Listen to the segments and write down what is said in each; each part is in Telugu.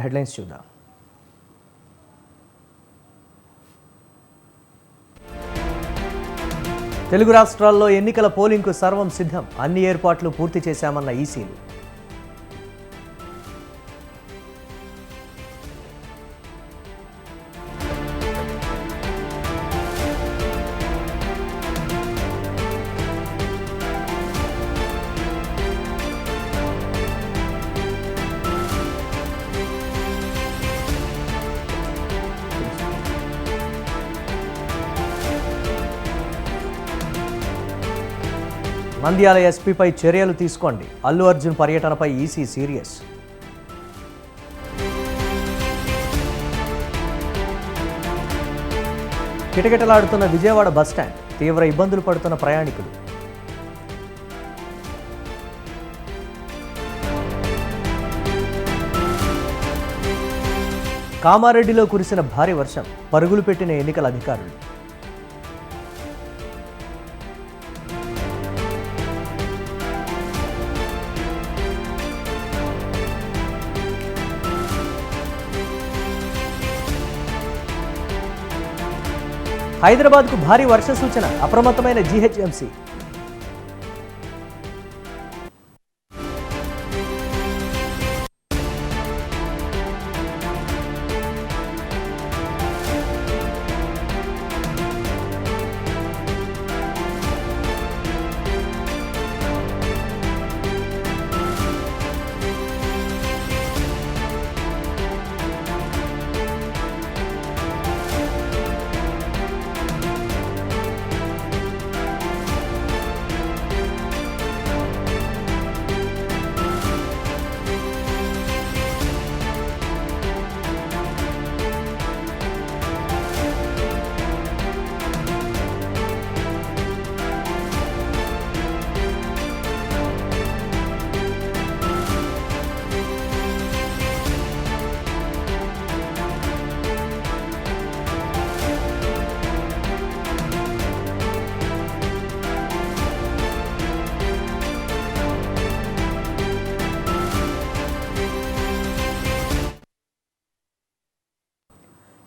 హెడ్లైన్స్ చూద్దాం. తెలుగు రాష్ట్రాల్లో ఎన్నికల పోలింగ్కు సర్వం సిద్ధం. అన్ని ఏర్పాట్లు పూర్తి చేశామన్న ఈసీలు. నంద్యాల ఎస్పీపై చర్యలు తీసుకోండి. అల్లు అర్జున్ పర్యటనపై ఈసీ సీరియస్. కిటకిటలాడుతున్న విజయవాడ బస్టాండ్. తీవ్ర ఇబ్బందులు పడుతున్న ప్రయాణికులు. కామారెడ్డిలో కురిసిన భారీ వర్షం. పరుగులు పెట్టిన ఎన్నికల అధికారులు. హైదరాబాద్కు భారీ వర్ష సూచన. అప్రమత్తమైన జీహెచ్ఎంసీ.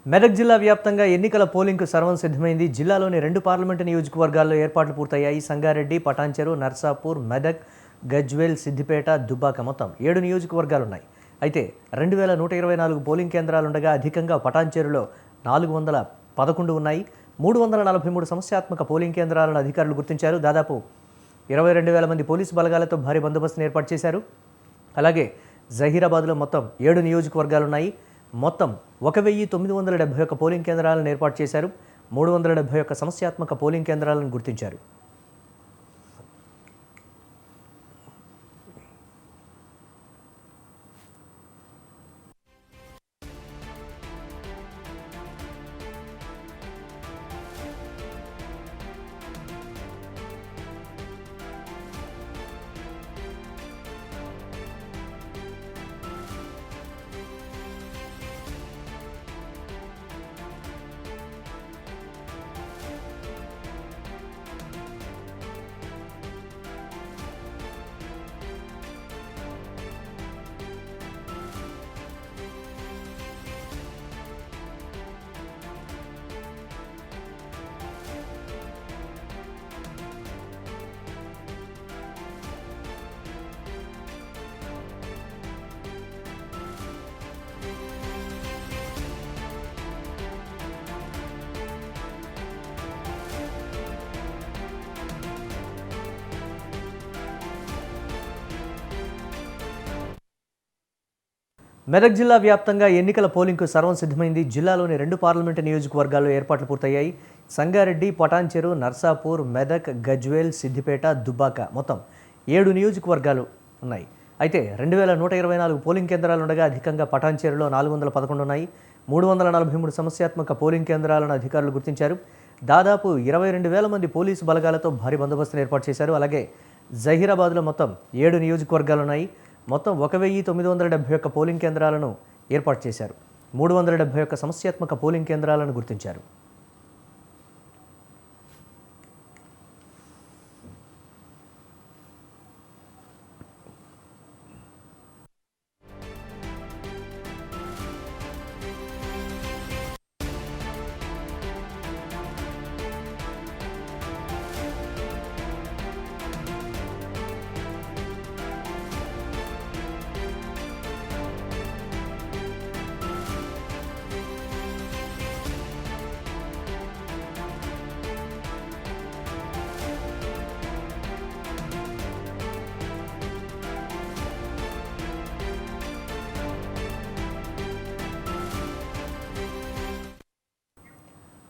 మెదక్ జిల్లా వ్యాప్తంగా ఎన్నికల పోలింగ్కు సర్వం సిద్ధమైంది. జిల్లాలోని 2 పార్లమెంటు నియోజకవర్గాల్లో ఏర్పాట్లు పూర్తయ్యాయి. సంగారెడ్డి, పటాన్చెరు, నర్సాపూర్, మెదక్, గజ్వేల్, సిద్దిపేట, దుబ్బాక మొత్తం 7 నియోజకవర్గాలున్నాయి. అయితే 2124 పోలింగ్ కేంద్రాలుండగా అధికంగా పటాన్చెరులో 411 ఉన్నాయి. 343 సమస్యాత్మక పోలింగ్ కేంద్రాలను అధికారులు గుర్తించారు. దాదాపు 22,000 మంది పోలీసు బలగాలతో భారీ బందోబస్తును ఏర్పాటు చేశారు. అలాగే జహీరాబాద్లో మొత్తం 7 నియోజకవర్గాలున్నాయి. మొత్తం 1971 పోలింగ్ కేంద్రాలను ఏర్పాటు చేశారు. 371 సమస్యాత్మక పోలింగ్ కేంద్రాలను గుర్తించారు. మెదక్ జిల్లా వ్యాప్తంగా ఎన్నికల పోలింగ్కు సర్వం సిద్ధమైంది. జిల్లాలోని 2 పార్లమెంటు నియోజకవర్గాల్లో ఏర్పాట్లు పూర్తయ్యాయి. సంగారెడ్డి, పటాన్చెరు, నర్సాపూర్, మెదక్, గజ్వేల్, సిద్దిపేట, దుబ్బాక మొత్తం 7 నియోజకవర్గాలు ఉన్నాయి. అయితే 2124 పోలింగ్ కేంద్రాలు ఉండగా అధికంగా పటాన్చెరులో 411 ఉన్నాయి. 343 సమస్యాత్మక పోలింగ్ కేంద్రాలను అధికారులు గుర్తించారు. దాదాపు 22,000 మంది పోలీసు బలగాలతో భారీ బందోబస్తును ఏర్పాటు చేశారు. అలాగే జహీరాబాద్లో మొత్తం 7 నియోజకవర్గాలున్నాయి. మొత్తం 1971 పోలింగ్ కేంద్రాలను ఏర్పాటు చేశారు. 371 సమస్యాత్మక పోలింగ్ కేంద్రాలను గుర్తించారు.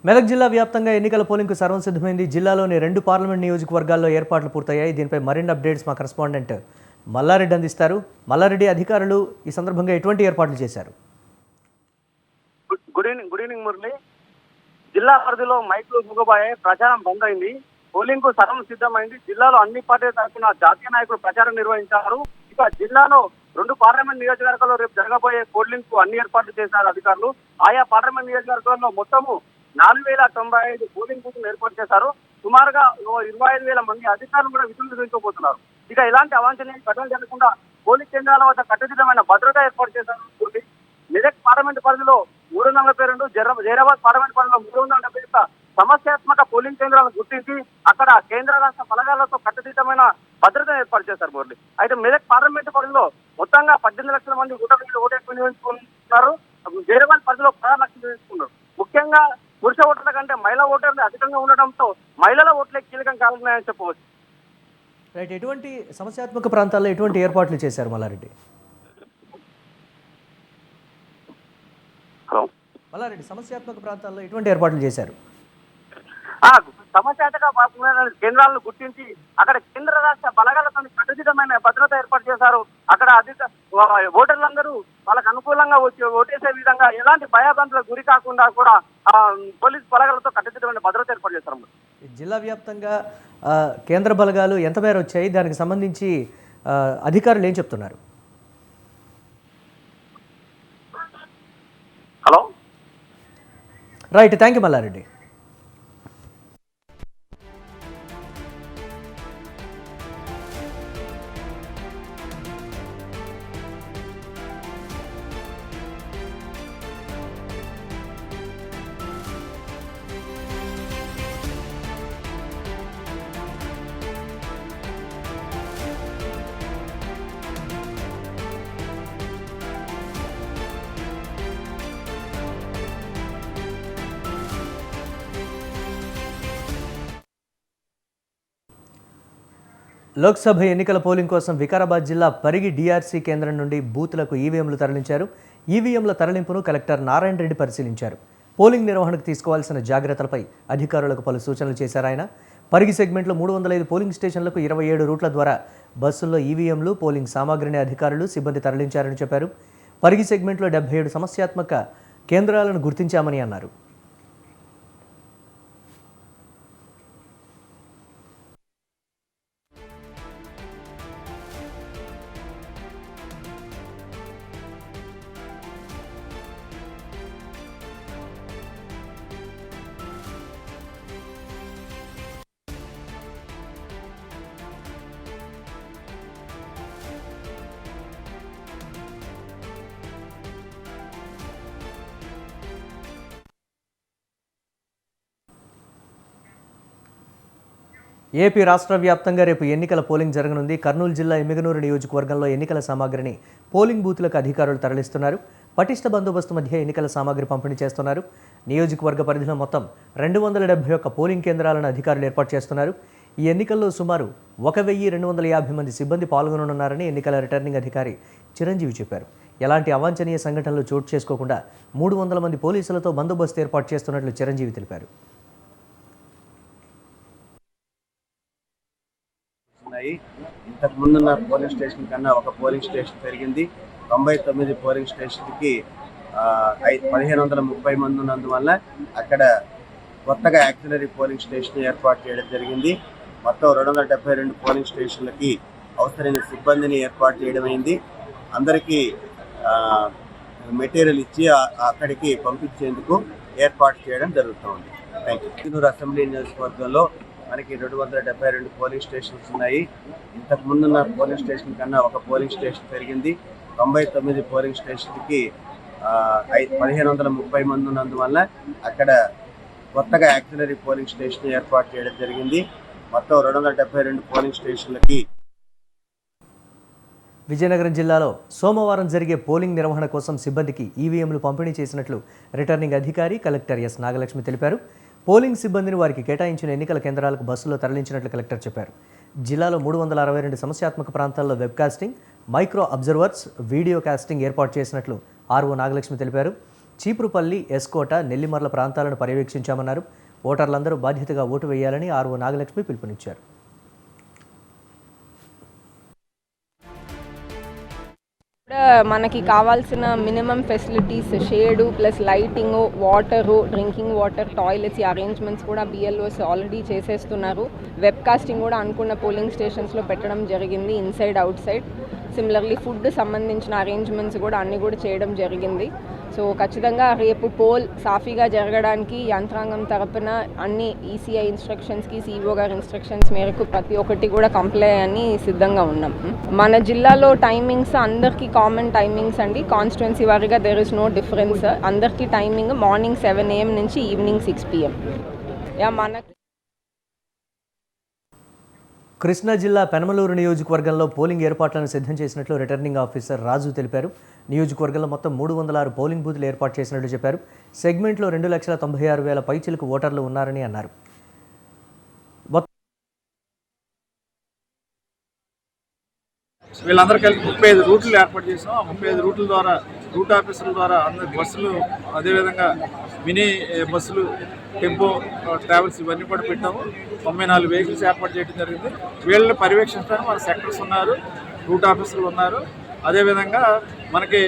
మెదక్ జిల్లా వ్యాప్తంగా ఎన్నికల పోలింగ్కు సర్వం సిద్ధమైంది. జిల్లాలోని 2 పార్లమెంట్ నియోజకవర్గాల్లో ఏర్పాట్లు పూర్తయ్యాయి. దీనిపై మరిన్ని అప్డేట్స్ మా కరెస్పాండెంట్ మల్లారెడ్డి అందిస్తారు. మల్లారెడ్డి, అధికారులు ఈ సందర్భంగా ఎటువంటి ఏర్పాట్లు చేశారు? Good evening Murali. జిల్లా పరిధిలో మైకులు మూగబాయే ప్రచారం బంద్ అయింది. పోలింగ్ కు సర్వం సిద్ధమైంది. జిల్లాలో అన్ని పార్టీల తరఫున జాతీయ నాయకులు ప్రచారం నిర్వహించారు. ఇక జిల్లాలో 2 పార్లమెంట్ నియోజకవర్గాల్లో రేపు జరగబోయే పోలింగ్ కు అన్ని ఏర్పాట్లు చేశారు అధికారులు. ఆయా పార్లమెంట్ నియోజకవర్గాల్లో మొత్తము 4095 పోలింగ్ బూత్లు ఏర్పాటు చేశారు. సుమారుగా 25,000 మంది అధికారులు కూడా విధులు నిర్వహించబోతున్నారు. ఇక ఎలాంటి అవాంఛనీయ ఘటనలు జరగకుండా పోలింగ్ కేంద్రాల వద్ద కట్టుదిట్టమైన భద్రత ఏర్పాటు చేశారు. మెదక్ పార్లమెంట్ పరిధిలో 342, జైరాబాద్ పార్లమెంట్ పరిధిలో 371 సమస్యాత్మక పోలింగ్ కేంద్రాలను గుర్తించి అక్కడ కేంద్ర రాష్ట్ర బలగాలతో కట్టుదిట్టమైన భద్రతను ఏర్పాటు చేశారు మురళి. అయితే మెదక్ పార్లమెంట్ పరిధిలో మొత్తంగా 18 లక్షల మంది ఓటేసి వినియోగించుకున్నారు. జైరాబాద్ పరిధిలో 16 లక్షలు వినియోగించుకున్నారు. ముఖ్యంగా పురుష ఓటర్ల కంటే మహిళా ఓటర్లు అధికంగా ఉండడంతో మహిళల ఓట్లే కీలకం కానున్నాయని చెప్పవచ్చు. రైట్, ఎటువంటి సమస్యాత్మక ప్రాంతాల్లో ఎటువంటి ఏర్పాట్లు చేశారు మల్లారెడ్డి? మల్లారెడ్డి, సమస్యాత్మక ప్రాంతాల్లో ఎటువంటి ఏర్పాట్లు చేశారు? సమస్యాత్మక కేంద్రాలను గుర్తించి అక్కడ కేంద్ర రాష్ట్ర బలగాలతో కట్టుదిట్టమైన భద్రత ఏర్పాటు చేశారు. అక్కడ ఓటర్లందరూ వాళ్ళకు అనుకూలంగా వచ్చి ఓటేసే విధంగా ఎలాంటి భయాభ్రాంతులకు గురి కాకుండా కూడా పోలీస్ బలగాలతో కట్టుదిట్టమైన భద్రత ఏర్పాటు చేశారు. జిల్లా వ్యాప్తంగా కేంద్ర బలగాలు ఎంత మేర వచ్చాయి? దానికి సంబంధించి అధికారులు ఏం చెప్తున్నారు? Hello, right, thank you Mallareddy. Lok Sabha ఎన్నికల పోలింగ్ కోసం వికారాబాద్ జిల్లా పరిగి డిఆర్సీ కేంద్రం నుండి బూత్లకు ఈవీఎంలు తరలించారు. ఈవీఎంల తరలింపును కలెక్టర్ నారాయణ రెడ్డి పరిశీలించారు. పోలింగ్ నిర్వహణకు తీసుకోవాల్సిన జాగ్రత్తలపై అధికారులకు పలు సూచనలు చేశారు ఆయన. పరిగి సెగ్మెంట్లో 305 పోలింగ్ స్టేషన్లకు 27 రూట్ల ద్వారా బస్సుల్లో ఈవీఎంలు, పోలింగ్ సామాగ్రిని అధికారులు, సిబ్బంది తరలించారని చెప్పారు. పరిగి సెగ్మెంట్లో 77 సమస్యాత్మక కేంద్రాలను గుర్తించామని అన్నారు. ఏపీ రాష్ట్ర వ్యాప్తంగా రేపు ఎన్నికల పోలింగ్ జరగనుంది. కర్నూలు జిల్లా ఎమ్మిగనూరు నియోజకవర్గంలో ఎన్నికల సామాగ్రిని పోలింగ్ బూత్లకు అధికారులు తరలిస్తున్నారు. పటిష్ట బందోబస్తు మధ్య ఎన్నికల సామాగ్రి పంపిణీ చేస్తున్నారు. నియోజకవర్గ పరిధిలో మొత్తం 271 పోలింగ్ కేంద్రాలను అధికారులు ఏర్పాటు చేస్తున్నారు. ఈ ఎన్నికల్లో సుమారు 1250 మంది సిబ్బంది పాల్గొననున్నారని ఎన్నికల రిటర్నింగ్ అధికారి చిరంజీవి చెప్పారు. ఎలాంటి అవాంఛనీయ సంఘటనలు చోటు చేసుకోకుండా 300 మంది పోలీసులతో బందోబస్తు ఏర్పాటు చేస్తున్నట్లు చిరంజీవి తెలిపారు. ఇంతకు ముందున్న పోలింగ్ స్టేషన్ కన్నా ఒక పోలింగ్ స్టేషన్ పెరిగింది. 99 పోలింగ్ స్టేషన్కి 1530 మంది ఉన్నందువల్ల అక్కడ కొత్తగా యాక్సిలరీ పోలింగ్ స్టేషన్ ఏర్పాటు చేయడం జరిగింది. మొత్తం 272 పోలింగ్ స్టేషన్లకి అవసరమైన సిబ్బందిని ఏర్పాటు చేయడం అయింది. అందరికీ మెటీరియల్ ఇచ్చి అక్కడికి పంపించేందుకు ఏర్పాటు చేయడం జరుగుతుంది. Thank you. అసెంబ్లీ నియోజకవర్గంలో మనకి 272 పోలింగ్ స్టేషన్స్ ఉన్నాయి. ఇంతకు ముందున్న పోలింగ్ స్టేషన్ కన్నా ఒక పోలింగ్ స్టేషన్ పెరిగింది. 99 పోలింగ్ స్టేషన్కి 1530 మంది ఉన్నందువల్ల అక్కడ కొత్తగా యాక్సిలరీ పోలింగ్ స్టేషన్ ఏర్పాటు చేయడం జరిగింది. మొత్తం 272 పోలింగ్ స్టేషన్లకి. విజయనగరం జిల్లాలో సోమవారం జరిగే పోలింగ్ నిర్వహణ కోసం సిబ్బందికి ఈవీఎంలు పంపిణీ చేసినట్లు రిటర్నింగ్ అధికారి కలెక్టర్ ఎస్ నాగలక్ష్మి తెలిపారు. పోలింగ్ సిబ్బందిని వారికి కేటాయించిన ఎన్నికల కేంద్రాలకు బస్సులో తరలించినట్లు కలెక్టర్ చెప్పారు. జిల్లాలో 362 సమస్యాత్మక ప్రాంతాల్లో webcasting, micro observers, video casting ఏర్పాటు చేసినట్లు ఆర్ఓ నాగలక్ష్మి తెలిపారు. చీపురుపల్లి, ఎస్కోట, నెల్లిమర్ల ప్రాంతాలను పర్యవేక్షించామన్నారు. ఓటర్లందరూ బాధ్యతగా ఓటు వేయాలని ఆర్ఓ నాగలక్ష్మి పిలుపునిచ్చారు. మనకి కావాల్సిన minimum facilities, shade plus lighting, water, drinking water, toilets, ఈ అరేంజ్మెంట్స్ కూడా బిఎల్ఓస్ ఆల్రెడీ చేసేస్తున్నారు. వెబ్ కాస్టింగ్ కూడా అనుకున్న పోలింగ్ స్టేషన్స్లో పెట్టడం జరిగింది, inside out side. Similarly food సంబంధించిన అరేంజ్మెంట్స్ కూడా అన్నీ కూడా చేయడం జరిగింది. సో ఖచ్చితంగా రేపు పోల్ సాఫీగా జరగడానికి యంత్రాంగం తరపున అన్ని ఈసీఐ ఇన్స్ట్రక్షన్స్కి, సిఇఓ గారి ఇన్స్ట్రక్షన్స్ మేరకు ప్రతి ఒక్కటి కూడా కంప్లై అని సిద్ధంగా ఉన్నాం. మన జిల్లాలో టైమింగ్స్ అందరికీ కామన్ టైమింగ్స్ అండి. కాన్స్టిట్యున్సీ వారీగా దేర్ ఇస్ నో డిఫరెన్స్. అందరికీ టైమింగ్ మార్నింగ్ 7 AM నుంచి ఈవినింగ్ 6 PM. మనకి కృష్ణా జిల్లా పెనమలూరు నియోజకవర్గంలో పోలింగ్ ఏర్పాట్లను సిద్ధం చేసినట్లు రిటర్నింగ్ ఆఫీసర్ రాజు తెలిపారు. నియోజకవర్గంలో మొత్తం 306 పోలింగ్ బూత్లు ఏర్పాటు చేసినట్లు చెప్పారు. సెగ్మెంట్లో 2,96,000 పైచిలకు ఓటర్లు ఉన్నారని అన్నారు. వీళ్ళందరూ కలిపి 35 రూట్లు ఏర్పాటు చేసాం. ఆ 35 రూట్ల ద్వారా రూట్ ఆఫీసర్ల ద్వారా అందరి బస్సులు, అదేవిధంగా మినీ బస్సులు, టెంపో ట్రావెల్స్ ఇవన్నీ కూడా పెట్టాము. 94 వెహికల్స్ ఏర్పాటు చేయడం జరిగింది. వీళ్ళని పర్యవేక్షించడానికి మన సెక్టర్స్ ఉన్నారు, రూట్ ఆఫీసర్లు ఉన్నారు. అదేవిధంగా మనకి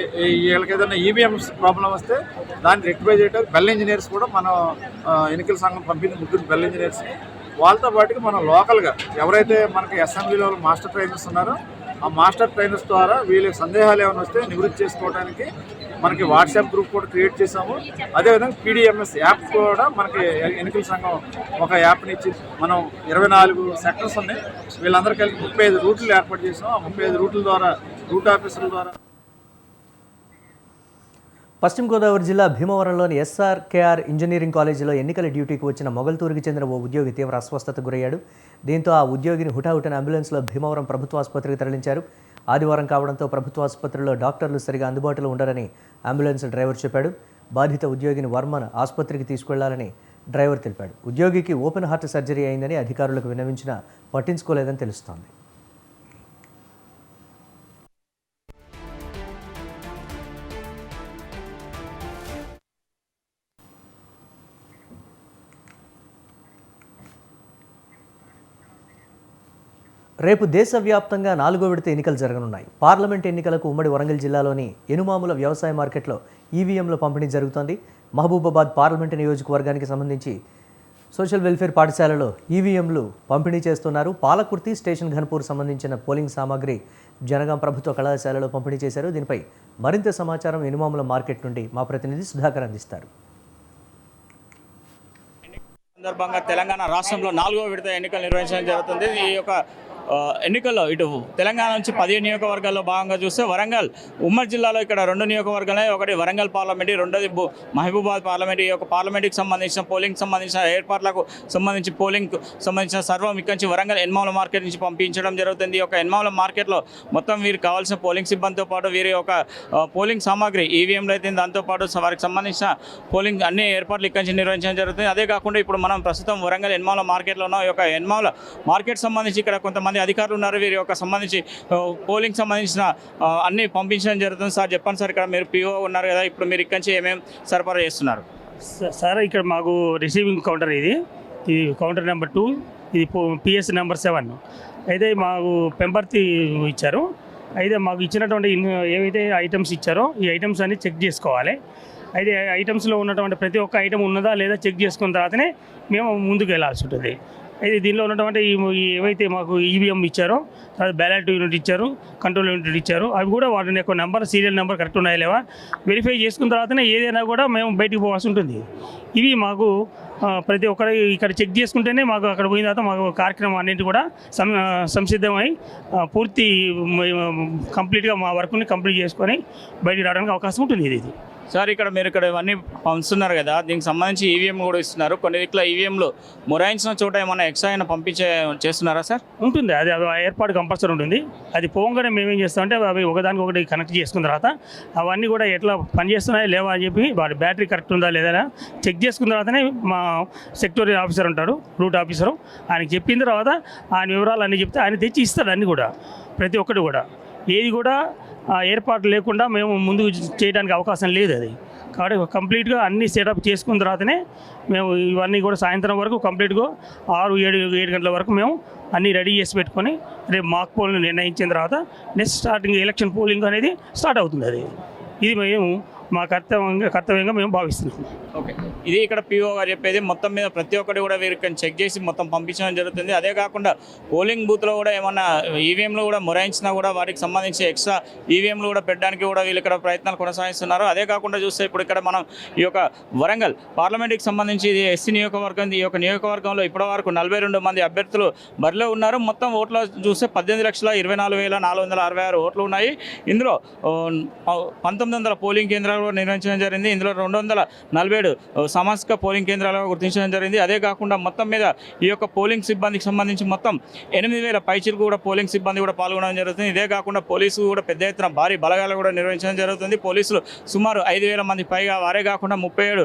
వీళ్ళకి ఏదైనా ఈవీఎంస్ ప్రాబ్లం వస్తే దాన్ని రెక్టిఫై చేయడానికి బెల్ ఇంజనీర్స్ కూడా మనం ఎన్నికల సంఘం పంపింది 3 బెల్ ఇంజనీర్స్. వాళ్ళతో పాటుగా మనం లోకల్గా ఎవరైతే మనకి అసెంబ్లీలో మాస్టర్ ట్రైనర్స్ ఉన్నారో ఆ మాస్టర్ ట్రైనర్స్ ద్వారా వీళ్ళకి సందేహాలు ఏమైనా వస్తే నివృత్తి చేసుకోవడానికి మనకి వాట్సాప్ గ్రూప్ కూడా క్రియేట్ చేసాము. అదేవిధంగా పీడిఎంఎస్ యాప్ కూడా మనకి ఎన్నికల సంఘం ఒక యాప్ని ఇచ్చి మనం 24 సెక్టర్స్ ఉన్నాయి. వీళ్ళందరూ కలిపి 35 రూట్లు ఏర్పాటు చేసాం. ఆ 35 రూట్ల ద్వారా రూట్ ఆఫీసర్ల ద్వారా. పశ్చిమ గోదావరి జిల్లా భీమవరంలోని ఎస్ఆర్కేఆర్ ఇంజనీరింగ్ కాలేజీలో ఎన్నికల డ్యూటీకి వచ్చిన మొగల్తూరుకి చెందిన ఓ ఉద్యోగి తీవ్ర అస్వస్థతకు గురయ్యాడు. దీంతో ఆ ఉద్యోగిని హుటాహుటిన అంబులెన్స్లో భీమవరం ప్రభుత్వ ఆసుపత్రికి తరలించారు. ఆదివారం కావడంతో ప్రభుత్వ ఆసుపత్రిలో డాక్టర్లు సరిగా అందుబాటులో ఉండరని అంబులెన్స్ డ్రైవర్ చెప్పాడు. బాధిత ఉద్యోగిని వర్మను ఆసుపత్రికి తీసుకెళ్లాలని డ్రైవర్ తెలిపాడు. ఉద్యోగికి ఓపెన్ హార్ట్ సర్జరీ అయిందని అధికారులకు విన్నవించినా పట్టించుకోలేదని తెలుస్తోంది. రేపు దేశవ్యాప్తంగా 4వ విడత ఎన్నికలు జరగనున్నాయి. పార్లమెంట్ ఎన్నికలకు ఉమ్మడి వరంగల్ జిల్లాలోని ఎనుమాముల వ్యవసాయ మార్కెట్లో ఈవీఎంల పంపిణీ జరుగుతోంది. మహబూబాబాద్ పార్లమెంటు నియోజకవర్గానికి సంబంధించి సోషల్ వెల్ఫేర్ పాఠశాలలో ఈవీఎంలు పంపిణీ చేస్తున్నారు. పాలకుర్తి, స్టేషన్ ఘన్పూర్ సంబంధించిన పోలింగ్ సామాగ్రి జనగాం ప్రభుత్వ కళాశాలలో పంపిణీ చేశారు. దీనిపై మరింత సమాచారం ఎనుమాముల మార్కెట్ నుండి మా ప్రతినిధి సుధాకర్ అందిస్తారు. సందర్భంగా తెలంగాణ రాష్ట్రంలో 4వ విడత ఎన్నికలు నిర్వహించడం జరుగుతుంది. ఈ యొక్క ఎన్నికల్లో ఇటు తెలంగాణ నుంచి 17 నియోజకవర్గాల్లో భాగంగా చూస్తే వరంగల్ ఉమ్మడి జిల్లాలో ఇక్కడ 2 నియోజకవర్గాలు, ఒకటి వరంగల్ పార్లమెంట్, రెండోది మహబూబాబాద్ పార్లమెంట్. ఈ యొక్క పార్లమెంట్కి సంబంధించిన పోలింగ్ సంబంధించిన ఏర్పాట్లకు సంబంధించి పోలింగ్ సంబంధించిన సర్వం ఇక్కడి నుంచి వరంగల్ ఎన్మాముల మార్కెట్ నుంచి పంపించడం జరుగుతుంది. ఈ యొక్క ఎన్మాముల మార్కెట్లో మొత్తం వీరికి కావాల్సిన పోలింగ్ సిబ్బందితో పాటు వీరి యొక్క పోలింగ్ సామాగ్రి ఈవీఎంలు అయితే దాంతోపాటు వారికి సంబంధించిన పోలింగ్ అన్ని ఏర్పాట్లు ఇక్కడి నుంచి నిర్వహించడం జరుగుతుంది. అదే కాకుండా ఇప్పుడు మనం ప్రస్తుతం వరంగల్ ఎన్మాముల మార్కెట్లో ఉన్న ఈ యొక్క ఎన్మాముల మార్కెట్ సంబంధించి ఇక్కడ కొంతమంది అధికారులు ఉన్నారు. వీరి యొక్క సంబంధించి పోలింగ్ సంబంధించిన అన్ని పంపించడం జరుగుతుంది. సార్ చెప్పండి సార్, ఇక్కడ మీరు పిఓ ఉన్నారు కదా, ఇప్పుడు మీరు ఇక్కడి నుంచి ఏమేమి సరఫరా చేస్తున్నారు? సార్ ఇక్కడ మాకు రిసీవింగ్ కౌంటర్, ఇది కౌంటర్ నెంబర్ 2, ఇది పిఎస్ నెంబర్ 7. అయితే మాకు పెంపర్తి ఇచ్చారు. అయితే మాకు ఇచ్చినటువంటి ఏవైతే ఐటమ్స్ ఇచ్చారో ఈ ఐటమ్స్ అన్ని చెక్ చేసుకోవాలి. అయితే ఐటమ్స్లో ఉన్నటువంటి ప్రతి ఒక్క ఐటమ్ ఉన్నదా లేదా చెక్ చేసుకున్న తర్వాతనే మేము ముందుకు వెళ్ళాల్సి ఉంటుంది. అయితే దీనిలో ఉన్నటువంటి ఏవైతే మాకు ఈవీఎం ఇచ్చారో, తర్వాత బ్యాలెట్ యూనిట్ ఇచ్చారు, కంట్రోల్ యూనిట్ ఇచ్చారు, అవి కూడా వాటి యొక్క నెంబర్, సీరియల్ నెంబర్ కరెక్ట్ ఉన్నాయా లేవా వెరిఫై చేసుకున్న తర్వాతనే ఏదైనా కూడా మేము బయటికి పోవాల్సి ఉంటుంది. ఇవి మాకు ప్రతి ఒక్కరు ఇక్కడ చెక్ చేసుకుంటేనే మాకు అక్కడ పోయిన తర్వాత మాకు కార్యక్రమం అన్నింటి కూడా సంసిద్ధమై పూర్తి కంప్లీట్గా మా వర్క్ని కంప్లీట్ చేసుకొని బయటికి రావడానికి అవకాశం ఉంటుంది. ఇది సార్ ఇక్కడ మీరు ఇక్కడ ఇవన్నీ పంచుతున్నారు కదా, దీనికి సంబంధించి ఈవీఎం కూడా ఇస్తున్నారు. కొన్ని ఇట్లా ఈవీఎంలు మొరాయించిన చోట ఏమైనా ఎక్స్ట్రా అయినా చేస్తున్నారా సార్? ఉంటుంది, అది ఏర్పాటు కంపల్సరీ ఉంటుంది. అది పోగానే మేమేం చేస్తామంటే అవి ఒకదానికి ఒకటి కనెక్ట్ చేసుకున్న తర్వాత అవన్నీ కూడా ఎట్లా పనిచేస్తున్నాయా లేవా అని చెప్పి వాటి బ్యాటరీ కరెక్ట్ ఉందా లేదా చెక్ చేసుకున్న తర్వాతనే మా సెక్టోరియల్ ఆఫీసర్ ఉంటాడు, రూట్ ఆఫీసరు, ఆయనకి చెప్పిన తర్వాత ఆయన వివరాలు అన్నీ చెప్తే ఆయన తెచ్చి ఇస్తాడు. అన్నీ కూడా ప్రతి ఒక్కటి కూడా ఏది కూడా ఏర్పాటు లేకుండా మేము ముందుకు చేయడానికి అవకాశం లేదు. అది కాబట్టి కంప్లీట్గా అన్ని సెటప్ చేసుకున్న తర్వాతనే మేము ఇవన్నీ కూడా సాయంత్రం వరకు కంప్లీట్గా 6-7 గంటల వరకు మేము అన్నీ రెడీ చేసి పెట్టుకొని రేపు మాక్ పోల్ని నిర్ణయించిన తర్వాత నెక్స్ట్ స్టార్టింగ్ ఎలక్షన్ పోలింగ్ అనేది స్టార్ట్ అవుతుంది. ఇది మేము మా కర్తవ్యంగా మేము భావిస్తున్నాం. ఓకే, ఇది ఇక్కడ పిఓ గారు చెప్పేది. మొత్తం మీద ప్రతి ఒక్కటి కూడా వీరికి చెక్ చేసి మొత్తం పంపించడం జరుగుతుంది. అదే కాకుండా పోలింగ్ బూత్లో కూడా ఏమన్నా ఈవీఎంలు కూడా మొరాయించినా కూడా వాటికి సంబంధించి ఎక్స్ట్రా ఈవీఎంలు కూడా పెట్టడానికి కూడా వీళ్ళు ఇక్కడ ప్రయత్నాలు కొనసాగిస్తున్నారు. అదే కాకుండా చూస్తే ఇప్పుడు ఇక్కడ మనం ఈ యొక్క వరంగల్ పార్లమెంట్కి సంబంధించి ఇది ఎస్సీ నియోజకవర్గం. ఈ యొక్క నియోజకవర్గంలో ఇప్పటివరకు 42 మంది అభ్యర్థులు బరిలో ఉన్నారు. మొత్తం ఓట్లు చూస్తే 18,24,466 ఓట్లు ఉన్నాయి. ఇందులో 1900 పోలింగ్ కేంద్రాలు నిర్వహించడం జరిగింది. ఇందులో 247 సామాజిక పోలింగ్ కేంద్రాలుగా గుర్తించడం జరిగింది. అదే కాకుండా మొత్తం మీద ఈ యొక్క పోలింగ్ సిబ్బందికి సంబంధించి మొత్తం 8,000 పైచీలకు కూడా పోలింగ్ సిబ్బంది కూడా పాల్గొనడం జరుగుతుంది. ఇదే కాకుండా పోలీసులు కూడా పెద్ద ఎత్తున భారీ బలగాలు కూడా నిర్వహించడం జరుగుతుంది. పోలీసులు సుమారు 5,000 మంది పైగా, వారే కాకుండా 37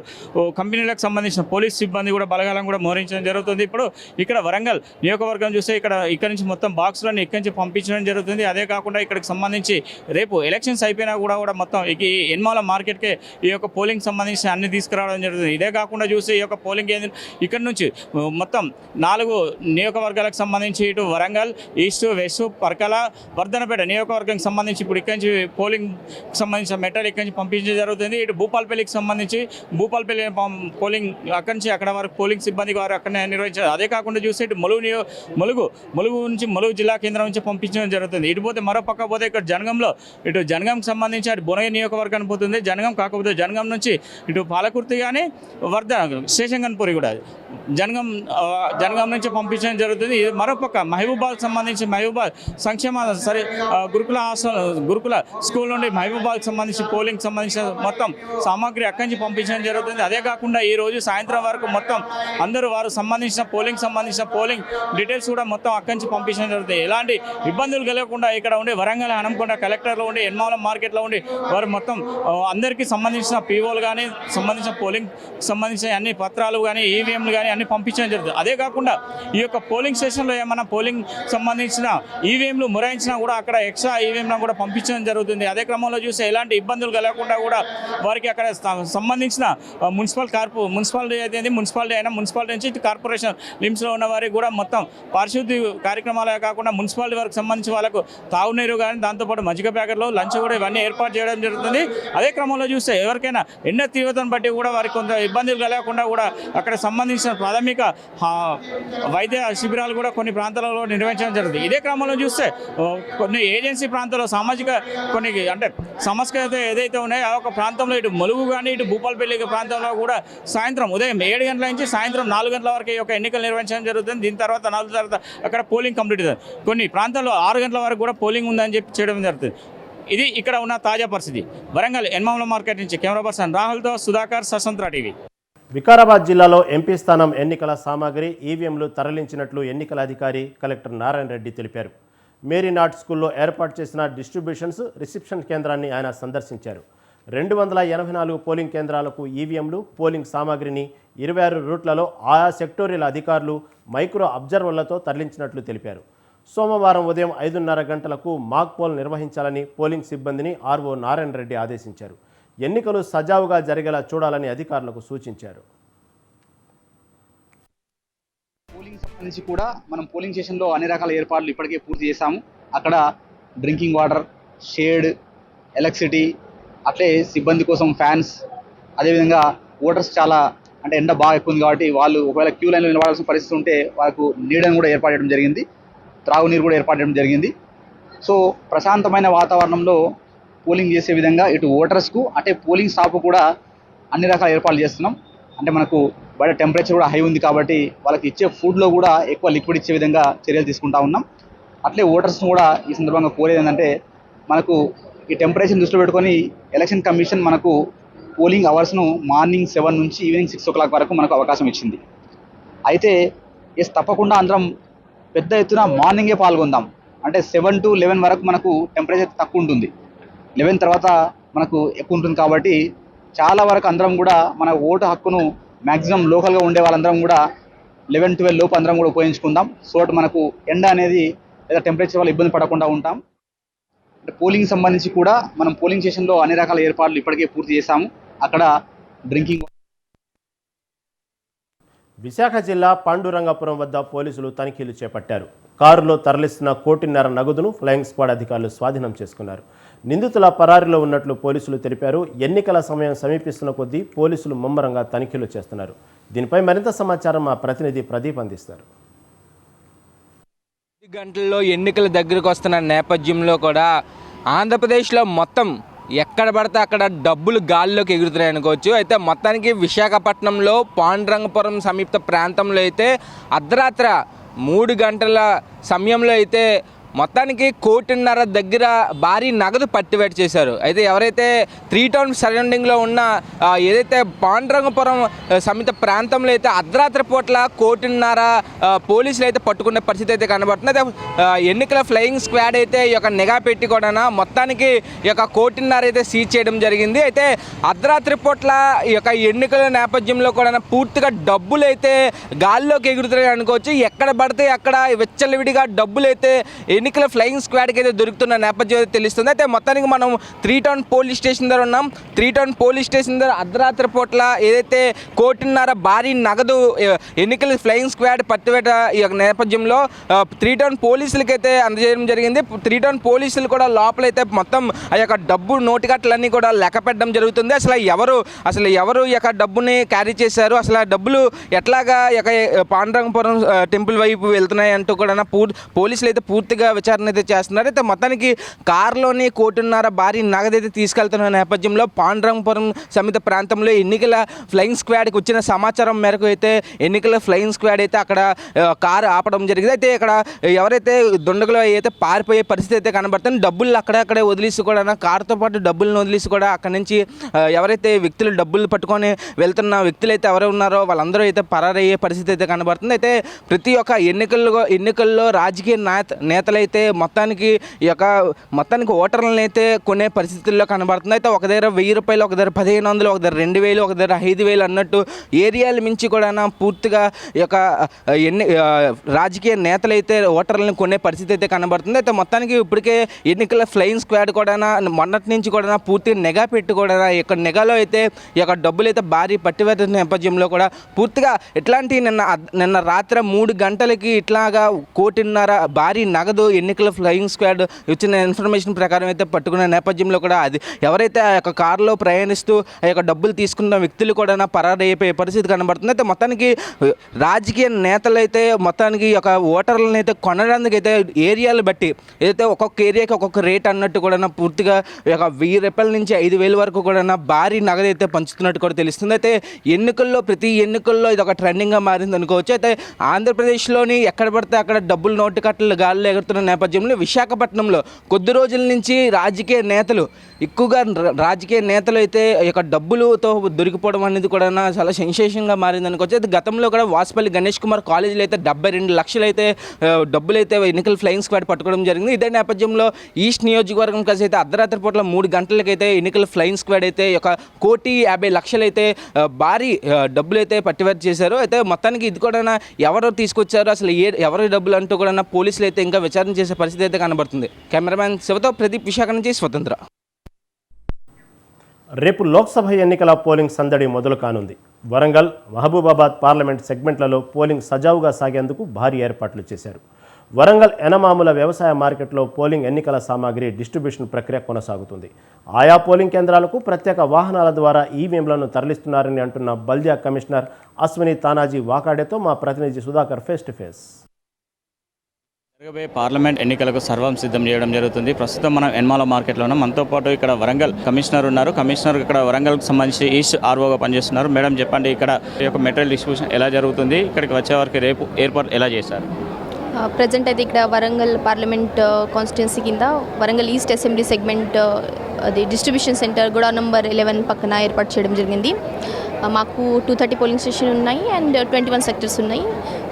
కంపెనీలకు సంబంధించిన పోలీస్ సిబ్బంది కూడా బలగాలను కూడా మోహరించడం జరుగుతుంది. ఇప్పుడు ఇక్కడ వరంగల్ నియోజకవర్గం చూస్తే ఇక్కడ నుంచి మొత్తం బాక్సులను ఇక్కడి నుంచి పంపించడం జరుగుతుంది. అదే కాకుండా ఇక్కడికి సంబంధించి రేపు ఎలక్షన్స్ అయిపోయినా కూడా మొత్తం ఈ ఎన్మాల మార్కెట్కే ఈ యొక్క పోలింగ్ సంబంధించి అన్ని తీసుకురావడం జరుగుతుంది. ఇదే కాకుండా చూస్తే ఈ యొక్క పోలింగ్ కేంద్రం ఇక్కడ నుంచి మొత్తం 4 నియోజకవర్గాలకు సంబంధించి ఇటు వరంగల్ ఈస్ట్, వెస్ట్, పర్కల, వర్ధనపేట నియోజకవర్గానికి సంబంధించి ఇప్పుడు ఇక్కడి నుంచి పోలింగ్ సంబంధించిన మెటీరియల్ ఇక్కడి నుంచి పంపించడం జరుగుతుంది. ఇటు భూపాలపల్లికి సంబంధించి భూపాలపల్లి పోలింగ్ అక్కడి నుంచి అక్కడ వరకు పోలింగ్ సిబ్బంది వారు అక్కడనే నిర్వహించారు. అదే కాకుండా చూస్తే ఇటు ములుగు నుంచి ములుగు జిల్లా కేంద్రం నుంచి పంపించడం జరుగుతుంది. ఇటు పోతే మరో పక్క పోతే ఇక్కడ జనగాంకి సంబంధించి అటు బొనయ్య నియోజకవర్గానికి పోతుంది జనగాం. కాకపోతే జనగాం నుంచి ఇటు పాలకుర్తి కానీ శేషంగన్పూరి కూడా జనగాం నుంచి పంపించడం జరుగుతుంది. ఇది మరోపక్క మహబూబాద్కి సంబంధించి మహబూబాద్ సంక్షేమ గురుకుల స్కూల్ నుండి మహబూబాద్కి సంబంధించి పోలింగ్కి సంబంధించిన మొత్తం సామాగ్రి అక్కడి నుంచి పంపించడం జరుగుతుంది. అదే కాకుండా ఈరోజు సాయంత్రం వరకు మొత్తం అందరూ వారు సంబంధించిన పోలింగ్ డీటెయిల్స్ కూడా మొత్తం అక్కడి నుంచి పంపించడం జరుగుతుంది. ఎలాంటి ఇబ్బందులు కలగకుండా ఇక్కడ ఉండి వరంగల్ హనంకొండ కలెక్టర్లో ఉండి ఎన్మాలం మార్కెట్లో ఉండి వారు మొత్తం అందరికీ సంబంధించిన పీఓలు కానీ సంబంధించిన పోలింగ్ సంబంధించిన అన్ని పత్రాలు కానీ ఈవీఎంలు కానీ అన్ని పంపించడం జరుగుతుంది. అదే కాకుండా ఈ యొక్క పోలింగ్ స్టేషన్లో ఏమైనా పోలింగ్ సంబంధించిన ఈవీఎంలు మొరాయించినా కూడా అక్కడ ఎక్స్ట్రా ఈవీఎంలను కూడా పంపించడం జరుగుతుంది. అదే క్రమంలో చూస్తే ఎలాంటి ఇబ్బందులు కలగకుండా కూడా వారికి అక్కడ సంబంధించిన మున్సిపాలిటీ అయితే మున్సిపాలిటీ అయినా మున్సిపాలిటీ నుంచి కార్పొరేషన్ లిమ్స్లో ఉన్న వారికి కూడా మొత్తం పారిశుద్ధ్య కార్యక్రమాలే కాకుండా మున్సిపాలిటీ వారికి సంబంధించి వాళ్ళకు తాగునీరు కానీ దాంతోపాటు మజ్జిగ ప్యాకెట్లు లంచ్ కూడా ఇవన్నీ ఏర్పాటు చేయడం జరుగుతుంది. అదే క్రమంలో చూస్తే ఎవరికైనా ఎండ తీవ్రతను బట్టి కూడా వారికి కొంత ఇబ్బందులు కలగకుండా కూడా అక్కడ సంబంధించిన ప్రాథమిక వైద్య శిబిరాలు కూడా కొన్ని ప్రాంతాలలో నిర్వహించడం జరుగుతుంది. ఇదే క్రమంలో చూస్తే కొన్ని ఏజెన్సీ ప్రాంతాల్లో కొన్ని అంటే సమస్యలు ఏదైతే ఉన్నాయో ఆ ఒక ప్రాంతంలో ఇటు ములుగు కానీ ఇటు భూపాలపల్లి ప్రాంతంలో కూడా సాయంత్రం ఉదయం 7 గంటల నుంచి సాయంత్రం 4 గంటల వరకు ఈ యొక్క ఎన్నికలు నిర్వహించడం జరుగుతుంది. దీని తర్వాత 4 తర్వాత అక్కడ పోలింగ్ కంప్లీట్ అవుతుంది. కొన్ని ప్రాంతాల్లో 6 గంటల వరకు కూడా పోలింగ్ ఉందని చెప్పి చేయడం జరుగుతుంది. ఇది ఇక్కడ ఉన్న తాజా పరిస్థితి. వరంగల్ ఎన్మాముల మార్కెట్ నుంచి కెమెరా పర్సన్ రాహుల్తో సుధాకర్, స్వతంత్ర టీవీ. వికారాబాద్ జిల్లాలో ఎంపీ స్థానం ఎన్నికల సామాగ్రి ఈవీఎంలు తరలించినట్లు ఎన్నికల అధికారి కలెక్టర్ నారాయణ రెడ్డి తెలిపారు. మేరీనాట్ స్కూల్లో ఏర్పాటు చేసిన డిస్ట్రిబ్యూషన్స్ రిసెప్షన్ కేంద్రాన్ని ఆయన సందర్శించారు. 284 పోలింగ్ కేంద్రాలకు ఈవీఎంలు, పోలింగ్ సామాగ్రిని 26 రూట్లలో ఆయా సెక్టోరియల్ అధికారులు మైక్రో అబ్జర్వర్లతో తరలించినట్లు తెలిపారు. సోమవారం ఉదయం 5:30 గంటలకు మాక్ పోల్ నిర్వహించాలని పోలింగ్ సిబ్బందిని ఆర్ఓ నారాయణ రెడ్డి ఆదేశించారు. ఎన్నికలు సజావుగా జరిగేలా చూడాలని అధికారులకు సూచించారు. పోలింగ్ సంబంధించి కూడా మనం పోలింగ్ స్టేషన్లో అన్ని రకాల ఏర్పాట్లు ఇప్పటికే పూర్తి చేశాము. అక్కడ డ్రింకింగ్ వాటర్, షేడ్, ఎలక్ట్రిసిటీ, అట్లే సిబ్బంది కోసం ఫ్యాన్స్, అదేవిధంగా ఓటర్స్ చాలా అంటే ఎండ బాగా ఎక్కువ ఉంది కాబట్టి వాళ్ళు ఒకవేళ క్యూ లైన్లో నిలబడాల్సిన పరిస్థితి ఉంటే వాళ్ళకు నీడను కూడా ఏర్పాటు చేయడం జరిగింది, త్రాగునీరు కూడా ఏర్పాటు చేయడం జరిగింది. సో ప్రశాంతమైన వాతావరణంలో పోలింగ్ చేసే విధంగా ఇటు ఓటర్స్కు అంటే పోలింగ్ స్టాఫ్ కూడా అన్ని రకాల ఏర్పాట్లు చేస్తున్నాం. అంటే మనకు బయట టెంపరేచర్ కూడా హై ఉంది కాబట్టి వాళ్ళకి ఇచ్చే ఫుడ్లో కూడా ఎక్కువ లిక్విడ్ ఇచ్చే విధంగా చర్యలు తీసుకుంటా ఉన్నాం. అట్లే ఓటర్స్ను కూడా ఈ సందర్భంగా కోరేది ఏంటంటే మనకు ఈ టెంపరేచర్ దృష్టిలో పెట్టుకొని ఎలక్షన్ కమిషన్ మనకు పోలింగ్ అవర్స్ను మార్నింగ్ 7 నుంచి ఈవినింగ్ 6 o'clock వరకు మనకు అవకాశం ఇచ్చింది. అయితే తప్పకుండా అందరం పెద్ద ఎత్తున మార్నింగే పాల్గొందాం. అంటే 7 to 11 వరకు మనకు టెంపరేచర్ తక్కువ ఉంటుంది, 11 తర్వాత మనకు ఎక్కువ ఉంటుంది. కాబట్టి చాలా వరకు అందరం కూడా మన ఓటు హక్కును మ్యాక్సిమం లోకల్గా ఉండే వాళ్ళందరం కూడా 11-12 లోపు అందరం కూడా ఉపయోగించుకుందాం. సో మనకు ఎండ అనేది లేదా టెంపరేచర్ వల్ల ఇబ్బంది పడకుండా ఉంటాం. అంటే పోలింగ్ సంబంధించి కూడా మనం పోలింగ్ స్టేషన్లో అన్ని రకాల ఏర్పాట్లు ఇప్పటికే పూర్తి చేశాము. అక్కడ డ్రింకింగ్ విశాఖ జిల్లా పాండురంగపురం వద్ద పోలీసులు తనిఖీలు చేపట్టారు. కారులో తరలిస్తున్న 1.5 కోటి నగదును ఫ్లయింగ్ స్క్వాడ్ అధికారులు స్వాధీనం చేసుకున్నారు. నిందితుల పరారీలో ఉన్నట్లు పోలీసులు తెలిపారు. ఎన్నికల సమయం సమీపిస్తున్న కొద్దీ పోలీసులు ముమ్మరంగా తనిఖీలు చేస్తున్నారు. దీనిపై మరింత సమాచారం మా ప్రతినిధి ప్రదీప్ అందిస్తారు. గంటల్లో ఎన్నికల దగ్గరకు వస్తున్న నేపథ్యంలో కూడా ఆంధ్రప్రదేశ్లో మొత్తం ఎక్కడ పడితే అక్కడ డబ్బులు గాల్లోకి ఎగురుతున్నాయి అనుకోవచ్చు. అయితే మొత్తానికి విశాఖపట్నంలో పాండురంగపురం సమీప ప్రాంతంలో అయితే అర్ధరాత్రి 3 గంటల సమయంలో అయితే మొత్తానికి 1.5 కోటి దగ్గర భారీ నగదు పట్టివేట చేశారు. అయితే ఎవరైతే 3 టౌన్ సరౌండింగ్లో ఉన్న ఏదైతే పాండురంగపురం సమీప ప్రాంతంలో అయితే అర్ధరాత్రి పూట్ల 1.5 కోటి పోలీసులు అయితే పట్టుకునే పరిస్థితి అయితే కనబడుతుంది. అయితే ఎన్నికల ఫ్లయింగ్ స్క్వాడ్ అయితే ఈ యొక్క నిఘా పెట్టి కూడా మొత్తానికి ఈ యొక్క 1.5 కోటి అయితే సీజ్ చేయడం జరిగింది. అయితే అర్ధరాత్రి పూట్ల ఈ యొక్క ఎన్నికల నేపథ్యంలో కూడా పూర్తిగా డబ్బులు అయితే గాల్లోకి ఎగురుతున్నాయి అనుకోవచ్చు. ఎక్కడ పడితే అక్కడ విచ్చలవిడిగా డబ్బులు అయితే ఎన్నికల ఫ్లయింగ్ స్క్వాడ్కి అయితే దొరుకుతున్న నేపథ్యం అయితే తెలుస్తుంది. అయితే మొత్తానికి మనం 3 టౌన్ పోలీస్ స్టేషన్ దగ్గర ఉన్నాం. 3 టౌన్ పోలీస్ స్టేషన్ దగ్గర అర్ధరాత్రి పూట్ల ఏదైతే 1.5 కోటి భారీ నగదు ఎన్నికల ఫ్లయింగ్ స్క్వాడ్ పట్టివేట ఈ యొక్క నేపథ్యంలో 3 టౌన్ పోలీసులకైతే అందజేయడం జరిగింది. 3 టౌన్ పోలీసులు కూడా లోపలైతే మొత్తం ఆ యొక్క డబ్బు నోటికట్లన్నీ కూడా లెక్క పెట్టడం జరుగుతుంది. అసలు ఎవరు ఈ యొక్క డబ్బుని క్యారీ చేశారు, అసలు ఆ డబ్బులు ఎట్లాగా ఈ యొక్క పాండురంగపురం టెంపుల్ వైపు వెళ్తున్నాయి అంటూ కూడా పోలీసులు అయితే పూర్తిగా విచారణ అయితే చేస్తున్నారు. అయితే మొత్తానికి కారులోని 1.5 కోటి భారీ నగదు అయితే తీసుకెళ్తున్న నేపథ్యంలో పాండురంగపురం సమీప ప్రాంతంలో ఎన్నికల ఫ్లయింగ్ స్క్వాడ్కి వచ్చిన సమాచారం మేరకు అయితే ఎన్నికల ఫ్లయింగ్ స్క్వాడ్ అయితే అక్కడ కారు ఆపడం జరిగింది. అయితే ఇక్కడ ఎవరైతే దుండగులు అయితే పారిపోయే పరిస్థితి అయితే కనబడుతుంది. డబ్బులు అక్కడక్కడే వదిలేసి కూడా కారుతో పాటు డబ్బులను వదిలేసి కూడా అక్కడి నుంచి ఎవరైతే వ్యక్తులు డబ్బులు పట్టుకొని వెళ్తున్న వ్యక్తులు అయితే ఎవరు ఉన్నారో వాళ్ళందరూ అయితే పరారయ్యే పరిస్థితి అయితే కనబడుతుంది. అయితే ప్రతి ఒక్క ఎన్నికల్లో రాజకీయ నేతలైతే మొత్తానికి ఓటర్లను అయితే కొనే పరిస్థితుల్లో కనబడుతుంది. అయితే ఒక దగ్గర 1000 రూపాయలు, ఒక దగ్గర 1500, ఒక దగ్గర 2000, ఒక దగ్గర 5000 అన్నట్టు ఏరియాల మించి కూడా పూర్తిగా ఈ యొక్క రాజకీయ నేతలైతే ఓటర్లను కొనే పరిస్థితి అయితే కనబడుతుంది. అయితే మొత్తానికి ఇప్పటికే ఎన్నికల ఫ్లయింగ్ స్క్వాడ్ కూడా మొన్నటి నుంచి కూడా పూర్తిగా నిఘా పెట్టి కూడా ఇక్కడ నిఘాలో అయితే ఈ యొక్క డబ్బులు అయితే భారీ పట్టివేత నేపథ్యంలో కూడా పూర్తిగా ఇట్లాంటి నిన్న రాత్రి 3 గంటలకి ఇట్లాగా 1.5 కోటి భారీ నగదు ఎన్నికల ఫ్లయింగ్ స్క్వాడ్ ఇచ్చిన ఇన్ఫర్మేషన్ ప్రకారం అయితే పట్టుకున్న నేపథ్యంలో కూడా అది ఎవరైతే ఆ యొక్క కారులో ప్రయాణిస్తూ ఆ యొక్క డబ్బులు తీసుకున్న వ్యక్తులు కూడా పరారైపోయే పరిస్థితి కనబడుతుంది. అయితే మొత్తానికి రాజకీయ నేతలు అయితే మొత్తానికి ఈ యొక్క ఓటర్లను అయితే కొనడానికి అయితే ఏరియాలు బట్టి ఏదైతే ఒక్కొక్క ఏరియాకి ఒక్కొక్క రేట్ అన్నట్టు కూడా పూర్తిగా ఈ యొక్క 1000 రూపాయల నుంచి 5000 వరకు కూడా భారీ నగదు అయితే పంచుతున్నట్టు కూడా తెలుస్తుంది. అయితే ప్రతి ఎన్నికల్లో ఇది ఒక ట్రెండింగ్గా మారింది అనుకోవచ్చు. అయితే ఆంధ్రప్రదేశ్లోని ఎక్కడ పడితే అక్కడ డబ్బులు నోటు కట్టలు గాల్లో ఎగురుతున్న నేపథ్యంలో విశాఖపట్నంలో కొద్ది రోజుల నుంచి రాజకీయ నేతలు అయితే ఈ యొక్క డబ్బులతో దొరికిపోవడం అనేది కూడా చాలా సెన్సేషన్గా మారింది అనుకోవచ్చు. అయితే గతంలో కూడా వాసుపల్లి గణేష్ కుమార్ కాలేజీలో అయితే 72 లక్షలు అయితే డబ్బులు అయితే ఎన్నికల ఫ్లయింగ్ స్క్వాడ్ పట్టుకోవడం జరిగింది. ఇదే నేపథ్యంలో ఈస్ట్ నియోజకవర్గం కలిసి అయితే అర్ధరాత్రి పూట్ల 3 గంటలకైతే ఎన్నికల ఫ్లయింగ్ స్క్వాడ్ అయితే ఒక 1,50,00,000 అయితే భారీ డబ్బులు అయితే పట్టివేత చేశారు. అయితే మొత్తానికి ఇది కూడా ఎవరు తీసుకొచ్చారు, అసలు ఎవరి డబ్బులు అంటూ కూడా పోలీసులు అయితే ఇంకా విచారణ చేసే పరిస్థితి అయితే కనబడుతుంది. కెమెరామ్యాన్ శివతో ప్రదీప్, విశాఖ నుంచి స్వతంత్ర. రేపు లోక్సభ ఎన్నికల పోలింగ్ సందడి మొదలు కానుంది. వరంగల్, మహబూబాబాద్ పార్లమెంట్ సెగ్మెంట్లలో పోలింగ్ సజావుగా సాగేందుకు భారీ ఏర్పాట్లు చేశారు. వరంగల్ ఎనమాముల వ్యవసాయ మార్కెట్లో పోలింగ్ ఎన్నికల సామాగ్రి డిస్ట్రిబ్యూషన్ ప్రక్రియ కొనసాగుతుంది. ఆయా పోలింగ్ కేంద్రాలకు ప్రత్యేక వాహనాల ద్వారా ఈవీఎంలను తరలిస్తున్నారని అంటున్న బల్దియా కమిషనర్ అశ్విని తానాజీ వాకాడేతో మా ప్రతినిధి సుధాకర్ ఫేస్ టు ఫేస్. జరగబోయే పార్లమెంట్ ఎన్నికలకు సర్వం సిద్ధం చేయడం జరుగుతుంది. ప్రస్తుతం మనం ఎన్మాల మార్కెట్లో ఉన్నాం. మనతో పాటు ఇక్కడ వరంగల్ కమిషనర్ ఉన్నారు. కమిషనర్ ఇక్కడ వరంగల్కి సంబంధించి ఈస్ట్ ఆర్ఓగా పనిచేస్తున్నారు. మేడం చెప్పండి, ఇక్కడ ఈ యొక్క మెటీరియల్ డిస్ట్రిబ్యూషన్ ఎలా జరుగుతుంది, ఇక్కడికి వచ్చే వారికి రేపు ఏర్పాటు ఎలా చేశారు? ప్రజెంట్ అయితే ఇక్కడ వరంగల్ పార్లమెంట్ కాన్స్టిట్యున్సీ కింద వరంగల్ ఈస్ట్ అసెంబ్లీ సెగ్మెంట్ అది డిస్ట్రిబ్యూషన్ సెంటర్ కూడా నంబర్ 11 పక్కన ఏర్పాటు చేయడం జరిగింది. మాకు 230 పోలింగ్ స్టేషన్ ఉన్నాయి అండ్ 21 సెక్టర్స్ ఉన్నాయి.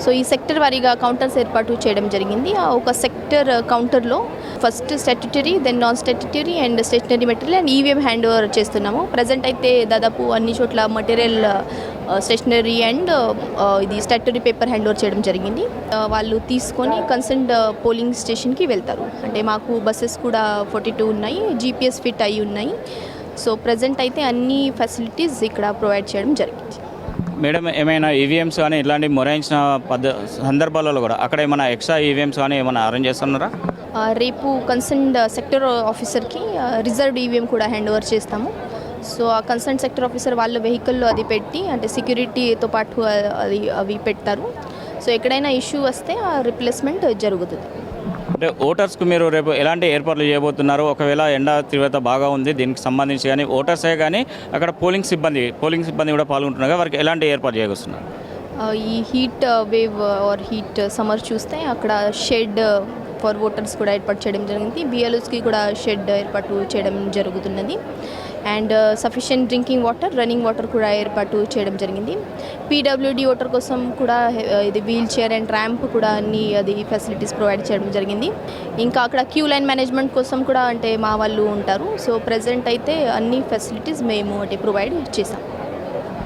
సో ఈ సెక్టర్ వారీగా కౌంటర్స్ ఏర్పాటు చేయడం జరిగింది. ఒక సెక్టర్ కౌంటర్లో first statutory, then non statutory and stationery material and EVM hand over చేస్తున్నాము. ప్రజెంట్ అయితే దాదాపు అన్ని చోట్ల మెటీరియల్ స్టేషనరీ అండ్ ఇది స్టాట్యుటరీ పేపర్ హ్యాండ్ ఓవర్ చేయడం జరిగింది. వాళ్ళు తీసుకొని కన్సర్న్డ్ పోలింగ్ స్టేషన్కి వెళ్తారు. అంటే మాకు బస్సెస్ కూడా 42 ఉన్నాయి, జీపీఎస్ ఫిట్ అయి ఉన్నాయి. సో ప్రజెంట్ అయితే అన్ని ఫెసిలిటీస్ ఇక్కడ ప్రొవైడ్ చేయడం జరిగింది. మేడం, ఏమైనా ఈవీఎంస్ కానీ ఇట్లాంటి మొరాయించిన సందర్భాలలో కూడా అక్కడ ఏమైనా ఎక్స్ట్రా ఈవీఎంస్ కానీ ఏమైనా అరేంజ్ చేస్తున్నారా? రేపు కన్సర్న్డ్ సెక్టర్ ఆఫీసర్కి రిజర్వ్డ్ ఈవీఎం కూడా హ్యాండ్ ఓవర్ చేస్తాము. సో ఆ కన్సర్న్ సెక్టర్ ఆఫీసర్ వాళ్ళ వెహికల్లో అది పెట్టి అంటే సెక్యూరిటీతో పాటు అవి పెడతారు. సో ఎక్కడైనా ఇష్యూ వస్తే ఆ రిప్లేస్మెంట్ జరుగుతుంది. అంటే ఓటర్స్కు మీరు రేపు ఎలాంటి ఏర్పాట్లు చేయబోతున్నారు? ఒకవేళ ఎండ తీవ్రత బాగా ఉంది దీనికి సంబంధించి కానీ ఓటర్సే కానీ అక్కడ పోలింగ్ సిబ్బంది కూడా పాల్గొంటున్నారు, వారికి ఎలాంటి ఏర్పాటు చేయవస్తున్నారు? ఈ heat wave or heat summer చూస్తే అక్కడ షెడ్ ఫర్ ఓటర్స్ కూడా ఏర్పాటు చేయడం జరిగింది. బిఎల్ఓస్కి కూడా షెడ్ ఏర్పాటు చేయడం జరుగుతున్నది. And sufficient drinking water, running water కూడా ఏర్పాటు చేయడం జరిగింది. పీడబ్ల్యూడి ఓటర్ కోసం కూడా ఇది వీల్ చైర్ అండ్ ర్యాంప్ కూడా అన్ని అది ఫెసిలిటీస్ ప్రొవైడ్ చేయడం జరిగింది. ఇంకా అక్కడ క్యూ లైన్ మేనేజ్మెంట్ కోసం కూడా అంటే మా వాళ్ళు ఉంటారు. సో ప్రజెంట్ అయితే అన్ని ఫెసిలిటీస్ మేము అంటే ప్రొవైడ్ చేసాం.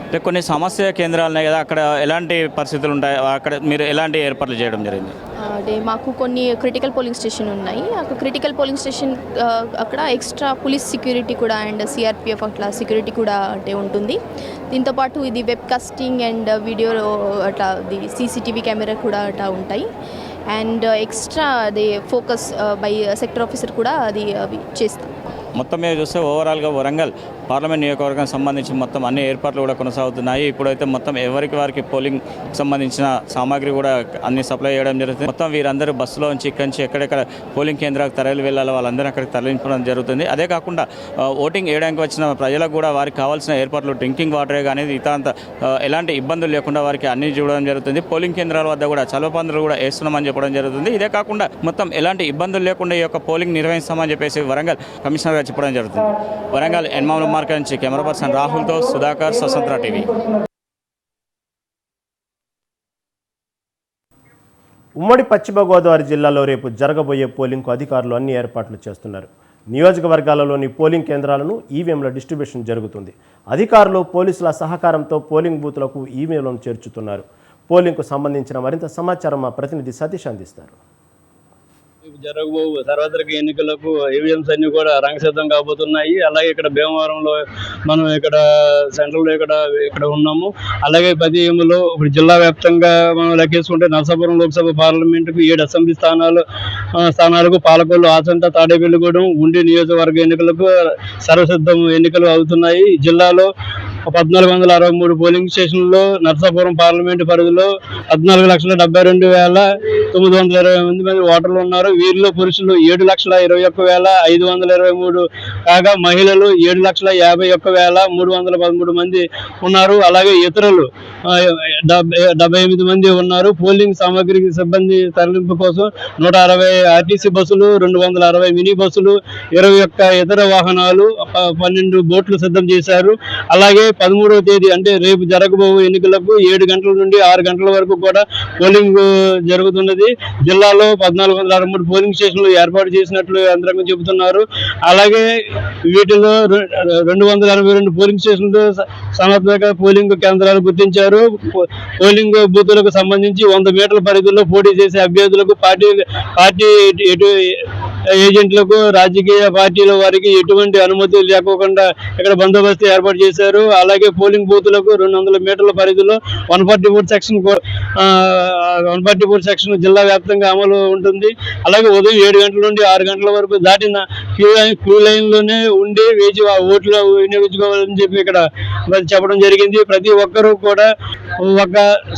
అంటే కొన్ని సమస్య కేంద్రాలు ఉన్నాయి కదా, అక్కడ ఎలాంటి పరిస్థితులు ఉంటాయి? అక్కడ మీరు ఎలాంటి ఏర్పాట్లు చేయడం జరిగింది? అంటే మాకు కొన్ని క్రిటికల్ పోలింగ్ స్టేషన్ ఉన్నాయి. అక్కడ క్రిటికల్ పోలింగ్ స్టేషన్ అక్కడ ఎక్స్ట్రా పోలీస్ సెక్యూరిటీ కూడా అండ్ సిఆర్పిఎఫ్ అట్లా సెక్యూరిటీ కూడా అంటే ఉంటుంది. దీంతోపాటు ఇది వెబ్ కాస్టింగ్ అండ్ వీడియో అట్లా ఇది సీసీటీవీ కెమెరా కూడా అట్లా ఉంటాయి. అండ్ ఎక్స్ట్రా అది ఫోకస్ బై సెక్టర్ ఆఫీసర్ కూడా అది అవి చేస్తాం. మొత్తం మీద చూస్తే ఓవరాల్గా వరంగల్ పార్లమెంట్ నియోజకవర్గానికి సంబంధించి మొత్తం అన్ని ఏర్పాట్లు కూడా కొనసాగుతున్నాయి. ఇప్పుడైతే మొత్తం ఎవరికి వారికి పోలింగ్ సంబంధించిన సామాగ్రి కూడా అన్ని సప్లై చేయడం జరుగుతుంది. మొత్తం వీరందరూ బస్సులో నుంచి ఇక్కడి నుంచి ఎక్కడెక్కడ పోలింగ్ కేంద్రాలకు తరలి వెళ్ళాలో వాళ్ళందరూ అక్కడికి తరలించడం జరుగుతుంది. అదే కాకుండా ఓటింగ్ వేయడానికి వచ్చిన ప్రజలకు కూడా వారికి కావాల్సిన ఏర్పాట్లు డ్రింకింగ్ వాటరే కానీ ఇతరంతా ఎలాంటి ఇబ్బందులు లేకుండా వారికి అన్ని చూడడం జరుగుతుంది. పోలింగ్ కేంద్రాల వద్ద కూడా చలవపందులు కూడా వేస్తున్నామని చెప్పడం జరుగుతుంది. ఇదే కాకుండా మొత్తం ఎలాంటి ఇబ్బందులు లేకుండా ఈ యొక్క పోలింగ్ నిర్వహిస్తామని చెప్పేసి వరంగల్ కమిషనర్ చెప్పడం జరుగుతుంది. వరంగల్ ఎన్మాముల మార్కెట్ నుంచి కెమెరా పర్సన్ రాహుల్తో సుధాకర్, స్వతంత్ర టీవీ. ఉమ్మడి పశ్చిమ గోదావరి జిల్లాలో రేపు జరగబోయే పోలింగ్కు అధికారులు అన్ని ఏర్పాట్లు చేస్తున్నారు. నియోజకవర్గాలలోని పోలింగ్ కేంద్రాలను ఈవీఎంల డిస్ట్రిబ్యూషన్ జరుగుతుంది. అధికారులు పోలీసుల సహకారంతో పోలింగ్ బూత్లకు ఈవీఎంలను చేర్చుతున్నారు. పోలింగ్కు సంబంధించిన మరింత సమాచారం మా ప్రతినిధి సతీష్ అందిస్తారు. జరగబో సార్వత్రిక ఎన్నికలకు ఈవీఎంస్ అన్ని కూడా రంగసిద్ధం కాబోతున్నాయి. అలాగే ఇక్కడ భీమవరంలో మనం ఇక్కడ సెంట్రల్ ఇక్కడ ఉన్నాము. అలాగే 10 ఏములో ఇప్పుడు జిల్లా వ్యాప్తంగా మనం లెక్కేసుకుంటే నరసాపురం లోక్సభ పార్లమెంటుకు 7 అసెంబ్లీ స్థానాలకు పాలకొల్లు, ఆచంట, తాడేపల్లిగూడెం, ఉండి నియోజకవర్గ ఎన్నికలకు సర్వసిద్ధం ఎన్నికలు అవుతున్నాయి. జిల్లాలో 1463 పోలింగ్ స్టేషన్లలో నరసాపురం పార్లమెంటు పరిధిలో 14,72,920 మంది ఓటర్లు ఉన్నారు. వీరిలో పురుషులు 7,21,523 కాగా మహిళలు 7,51,313 మంది ఉన్నారు. అలాగే ఇతరులు 78 మంది ఉన్నారు. పోలింగ్ సామాగ్రి సిబ్బంది తరలింపు కోసం 160 ఆర్టీసీ బస్సులు, 260 మినీ బస్సులు, 21 ఇతర వాహనాలు, 12 బోట్లు సిద్ధం చేశారు. అలాగే 13వ తేదీ అంటే రేపు జరగబో ఎన్నికలకు 7 గంటల నుండి 6 గంటల వరకు కూడా పోలింగ్ జరుగుతున్నది. జిల్లాలో 1463 పోలింగ్ స్టేషన్లు ఏర్పాటు చేసినట్లు యంత్రాంగం చెబుతున్నారు. అలాగే వీటిలో 282 పోలింగ్ స్టేషన్లు సమర్పక పోలింగ్ కేంద్రాలు గుర్తించారు. పోలింగ్ బూతులకు సంబంధించి 100 మీటర్ల పరిధిలో పోటీ చేసే అభ్యర్థులకు పార్టీ ఏజెంట్లకు, రాజకీయ పార్టీల వారికి ఎటువంటి అనుమతి లేకోకుండా ఇక్కడ బందోబస్తు ఏర్పాటు చేశారు. అలాగే పోలింగ్ బూతులకు 200 మీటర్ల పరిధిలో 144 సెక్షన్ జిల్లా వ్యాప్తంగా అమలు ఉంటుంది. అలాగే ఉదయం 7 గంటల నుండి 6 గంటల వరకు దాటిన క్యూ లైన్ లోనే ఉండి వేచి ఓట్లు వినియోగించుకోవాలని చెప్పి ఇక్కడ చెప్పడం జరిగింది. ప్రతి ఒక్కరూ కూడా ఒక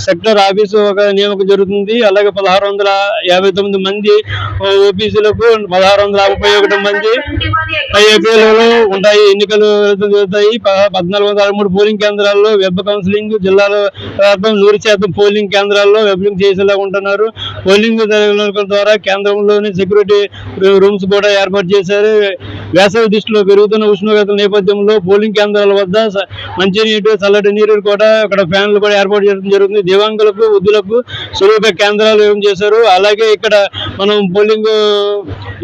సెక్టర్ ఆఫీసు ఒక నియామకం జరుగుతుంది. అలాగే 1659 మంది ఓబీసీలకు 1631 మంది ఏపీలలో ఉంటాయి. ఎన్నికలు జరుగుతాయి. 1463 పోలింగ్ కేంద్రాల్లో వెబ్ కౌన్సిలింగ్, జిల్లాలో 100% పోలింగ్ కేంద్రాల్లో వెబ్లింగ్ చేసేలా ఉంటున్నారు. పోలింగ్ ద్వారా కేంద్రంలోని సెక్యూరిటీ రూమ్స్ కూడా ఏర్పాటు చేశారు. వేసవి దృష్టిలో పెరుగుతున్న ఉష్ణోగ్రతల నేపథ్యంలో పోలింగ్ కేంద్రాల వద్ద మంచినీరు, చల్లటి నీరు కూడా ఇక్కడ ఫ్యాన్లు కూడా ఏర్పాటు చేయడం జరుగుతుంది. దివ్యాంగులకు, వృద్ధులకు సులభ కేంద్రాలు ఏం చేశారు. అలాగే ఇక్కడ మనం పోలింగ్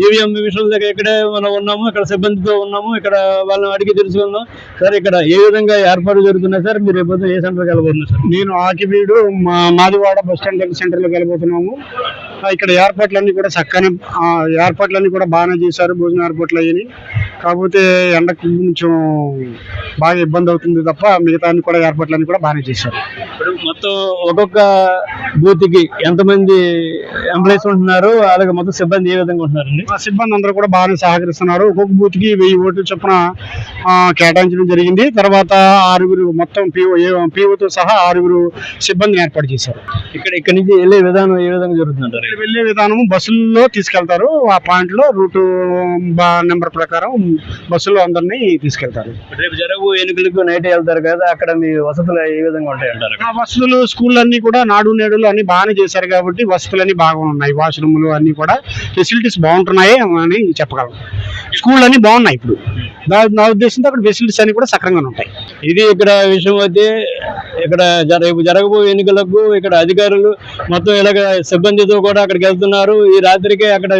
ఈవీఎం మిషన్ దగ్గర ఇక్కడే మనం ఉన్నాము. ఇక్కడ సిబ్బందితో ఉన్నాము. ఇక్కడ వాళ్ళని అడిగి తెలుసుకుందాం. సార్, ఇక్కడ ఏ విధంగా ఏర్పాటు జరుగుతున్నాయి సార్? మీరు రేపు ఏ సెంటర్కి వెళ్ళబోతున్నారు సార్? నేను ఆకివీడు మాదివాడ బస్ స్టాండ్ సెంటర్లోకి వెళ్ళబోతున్నాము. ఇక్కడ ఏర్పాట్లన్నీ కూడా చక్కని ఏర్పాట్లన్నీ కూడా బాగానే చేశారు, భోజన ఏర్పాట్లు అయ్యి. కాకపోతే ఎండకు కొంచెం బాగా ఇబ్బంది అవుతుంది తప్ప మిగతా అన్ని కూడా ఏర్పాట్లన్నీ కూడా బాగానే చేశారు. ఇప్పుడు మొత్తం ఒక్కొక్క బూత్కి ఎంతమంది ఎంప్లాయీస్ ఉంటున్నారు, అలాగే మొత్తం సిబ్బంది ఏ విధంగా ఉంటున్నారండి? సిబ్బంది అందరూ కూడా బాగానే సహకరిస్తున్నారు. ఒక్కొక్క బూత్కి 1000 ఓట్లు చొప్పున కేటాయించడం జరిగింది. తర్వాత 6 మొత్తం పీఓతో సహా 6 సిబ్బందిని ఏర్పాటు చేశారు. ఇక్కడ నుంచి వెళ్ళే విధానం ఏ విధంగా జరుగుతుందంటారు? వెళ్ళే విధానం బస్సుల్లో తీసుకెళ్తారు. ఆ పాయింట్ లో రూట్ నెంబర్ ప్రకారం బస్సులో అందరినీ తీసుకెళ్తారు. రేపు జరగబో ఎన్నికలకు నైట్ వెళ్తారు కదా, అక్కడ మీ వసతులు ఏ విధంగా ఉంటాయంటారు? ఆ వసతులు స్కూల్ అన్ని కూడా నాడు నేడులు అన్ని బాగానే చేశారు కాబట్టి వసతులన్నీ బాగా ఉన్నాయి. వాష్రూమ్లు అన్ని కూడా ఫెసిలిటీస్ బాగుంటున్నాయి అని చెప్పగలం. స్కూల్ అన్ని బాగున్నాయి. ఇప్పుడు నా ఉద్దేశంతో అక్కడ ఫెసిలిటీస్ అన్ని కూడా సక్రమంగా ఉంటాయి. ఇది ఇక్కడ విషయం అయితే ఇక్కడ రేపు జరగబో ఎన్నికలకు ఇక్కడ అధికారులు మొత్తం ఇలాగ సిబ్బందితో కూడా అక్కడికి వెళ్తున్నారు. ఈ రాత్రికే అక్కడ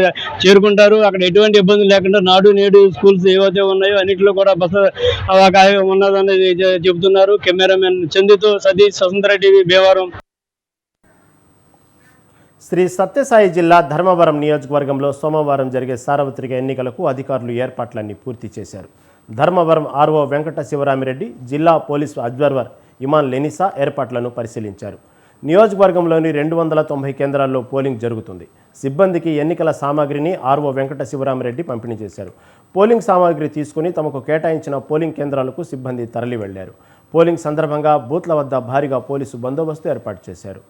చేరుకుంటారు. అక్కడ ఎటువంటి ఇబ్బంది లేకుండా నాడు నేడు స్కూల్స్ ఏవైతే ఉన్నాయో అన్నింటిలో కూడా బస్సు ఉన్నదనేది చెబుతున్నారు. కెమెరామెన్ చందుతో సతీష్, స్వతంత్ర టీవీ, భీమవరం. శ్రీ సత్యసాయి జిల్లా ధర్మవరం నియోజకవర్గంలో సోమవారం జరిగే సార్వత్రిక ఎన్నికలకు అధికారులు ఏర్పాట్లన్నీ పూర్తి చేశారు. ధర్మవరం ఆర్ఓ వెంకట శివరామిరెడ్డి, జిల్లా పోలీసు అబ్జర్వర్ ఇమాన్ లెనిసా ఏర్పాట్లను పరిశీలించారు. నియోజకవర్గంలోని 290 కేంద్రాల్లో పోలింగ్ జరుగుతుంది. సిబ్బందికి ఎన్నికల సామాగ్రిని ఆర్ఓ వెంకట శివరామిరెడ్డి పంపిణీ చేశారు. పోలింగ్ సామాగ్రి తీసుకుని తమకు కేటాయించిన పోలింగ్ కేంద్రాలకు సిబ్బంది తరలి వెళ్లారు. పోలింగ్ సందర్భంగా బూత్ల వద్ద భారీగా పోలీసు బందోబస్తు ఏర్పాటు చేశారు.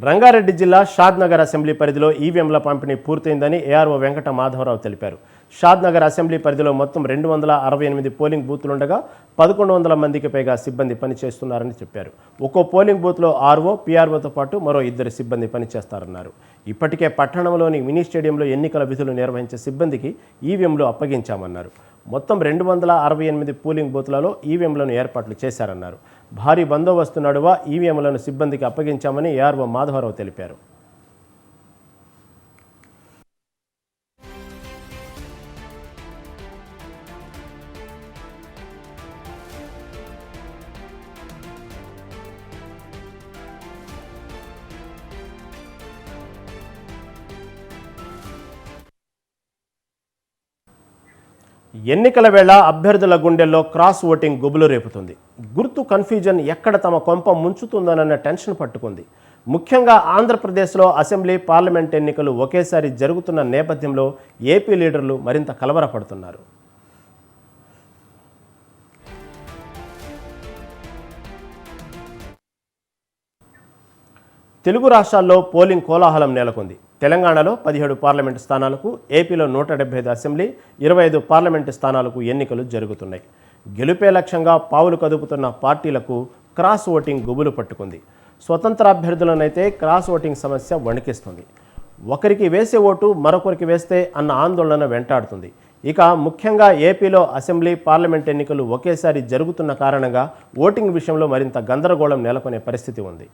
రంగారెడ్డి జిల్లా షాద్నగర్ అసెంబ్లీ పరిధిలో ఈవీఎంల పంపిణీ పూర్తయిందని ఏఆర్ఓ వెంకట మాధవరావు తెలిపారు. షాద్నగర్ అసెంబ్లీ పరిధిలో మొత్తం 268 పోలింగ్ బూత్లుండగా 1100 మందికి పైగా సిబ్బంది పనిచేస్తున్నారని చెప్పారు. ఒక్కో పోలింగ్ బూత్లో ఆర్ఓ, పీఆర్ఓతో పాటు మరో 2 సిబ్బంది పనిచేస్తారన్నారు. ఇప్పటికే పట్టణంలోని మినీ స్టేడియంలో ఎన్నికల విధులు నిర్వహించే సిబ్బందికి ఈవీఎంలు అప్పగించామన్నారు. మొత్తం 268 పోలింగ్ బూత్లలో ఈవీఎంలను ఏర్పాట్లు చేశారన్నారు. భారీ బందోబస్తు నడువ ఈవీఎంలను సిబ్బందికి అప్పగించామని ఏఆర్ఓ మాధవరావు తెలిపారు. ఎన్నికల వేళ అభ్యర్థుల గుండెల్లో క్రాస్ ఓటింగ్ గుబులు రేపుతుంది. గుర్తు కన్ఫ్యూజన్ ఎక్కడ తమ కొంప ముంచుతుందోనన్న టెన్షన్ పట్టుకుంది. ముఖ్యంగా ఆంధ్రప్రదేశ్లో అసెంబ్లీ, పార్లమెంట్ ఎన్నికలు ఒకేసారి జరుగుతున్న నేపథ్యంలో ఏపీ లీడర్లు మరింత కలవరపడుతున్నారు. తెలుగు రాష్ట్రాల్లో పోలింగ్ కోలాహలం నెలకొంది. తెలంగాణలో 17 పార్లమెంటు స్థానాలకు, ఏపీలో 175 అసెంబ్లీ, 25 పార్లమెంటు స్థానాలకు ఎన్నికలు జరుగుతున్నాయి. గెలుపే లక్ష్యంగా పావులు కదుపుతున్న పార్టీలకు క్రాస్ ఓటింగ్ గుబులు పట్టుకుంది. స్వతంత్ర అభ్యర్థులనైతే క్రాస్ ఓటింగ్ సమస్య వణికిస్తుంది. ఒకరికి వేసే ఓటు మరొకరికి వేస్తే అన్న ఆందోళన వెంటాడుతుంది. ఇక ముఖ్యంగా ఏపీలో అసెంబ్లీ, పార్లమెంట్ ఎన్నికలు ఒకేసారి జరుగుతున్న కారణంగా ఓటింగ్ విషయంలో మరింత గందరగోళం నెలకొనే పరిస్థితి ఉంది.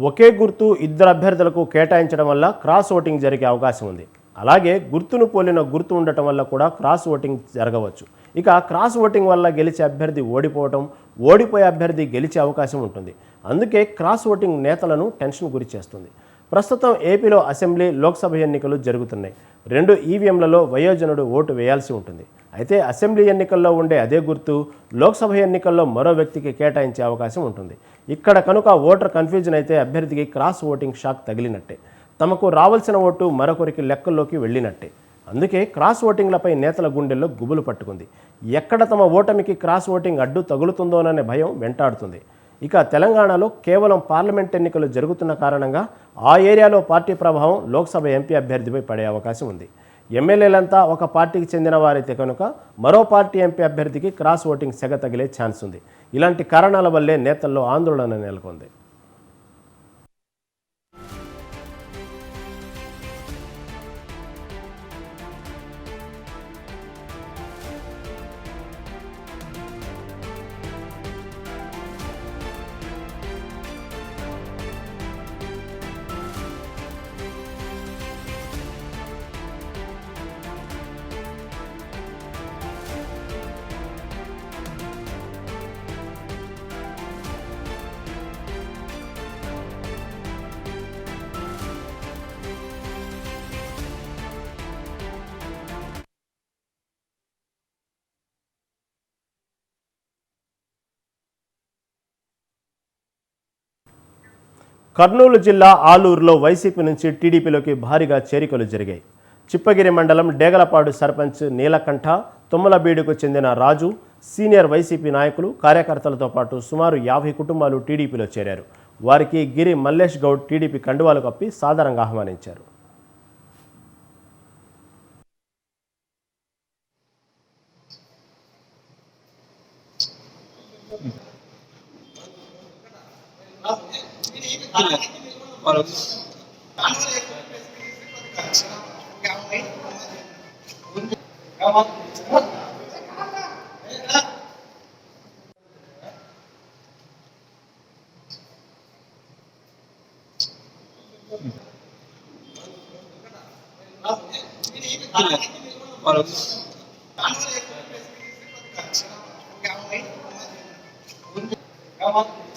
ఒకే గుర్తు 2 అభ్యర్థులకు కేటాయించడం వల్ల క్రాస్ ఓటింగ్ జరిగే అవకాశం ఉంది. అలాగే గుర్తును పోలిన గుర్తు ఉండటం వల్ల కూడా క్రాస్ ఓటింగ్ జరగవచ్చు. ఇక క్రాస్ ఓటింగ్ వల్ల గెలిచే అభ్యర్థి ఓడిపోవటం, ఓడిపోయే అభ్యర్థి గెలిచే అవకాశం ఉంటుంది. అందుకే క్రాస్ ఓటింగ్ నేతలను టెన్షన్ గురి చేస్తుంది. ప్రస్తుతం ఏపీలో అసెంబ్లీ, లోక్సభ ఎన్నికలు జరుగుతున్నాయి. 2 ఈవీఎంలలో వయోజనుడు ఓటు వేయాల్సి ఉంటుంది. అయితే అసెంబ్లీ ఎన్నికల్లో ఉండే అదే గుర్తు లోక్సభ ఎన్నికల్లో మరో వ్యక్తికి కేటాయించే అవకాశం ఉంటుంది. ఇక్కడ కనుక ఓటర్ కన్ఫ్యూజన్ అయితే అభ్యర్థికి క్రాస్ ఓటింగ్ షాక్ తగిలినట్టే. తమకు రావాల్సిన ఓటు మరొకరికి లెక్కల్లోకి వెళ్ళినట్టే. అందుకే క్రాస్ ఓటింగ్లపై నేతల గుండెల్లో గుబులు పట్టుకుంది. ఎక్కడ తమ ఓటమికి క్రాస్ ఓటింగ్ అడ్డు తగులుతుందోననే భయం వెంటాడుతుంది. ఇక తెలంగాణలో కేవలం పార్లమెంట్ ఎన్నికలు జరుగుతున్న కారణంగా ఆ ఏరియాలో పార్టీ ప్రభావం లోక్సభ ఎంపీ అభ్యర్థిపై పడే అవకాశం ఉంది. ఎమ్మెల్యేలంతా ఒక పార్టీకి చెందిన వారైతే కనుక మరో పార్టీ ఎంపీ అభ్యర్థికి క్రాస్ ఓటింగ్ సెగ తగిలే ఛాన్స్ ఉంది. ఇలాంటి కారణాల వల్లే నేతల్లో ఆందోళన నెలకొంది. కర్నూలు జిల్లా ఆలూరులో వైసీపీ నుంచి టీడీపీలోకి భారీగా చేరికలు జరిగాయి. చిప్పగిరి మండలం డేగలపాడు సర్పంచ్ నీలకంఠ, తుమ్మలబీడుకు చెందిన రాజు, సీనియర్ వైసీపీ నాయకులు, కార్యకర్తలతో పాటు సుమారు 50 కుటుంబాలు టీడీపీలో చేరారు. వారికి గిరి మల్లేష్ గౌడ్ టీడీపీ కండువాలు కప్పి సాదరంగా ఆహ్వానించారు. Come on.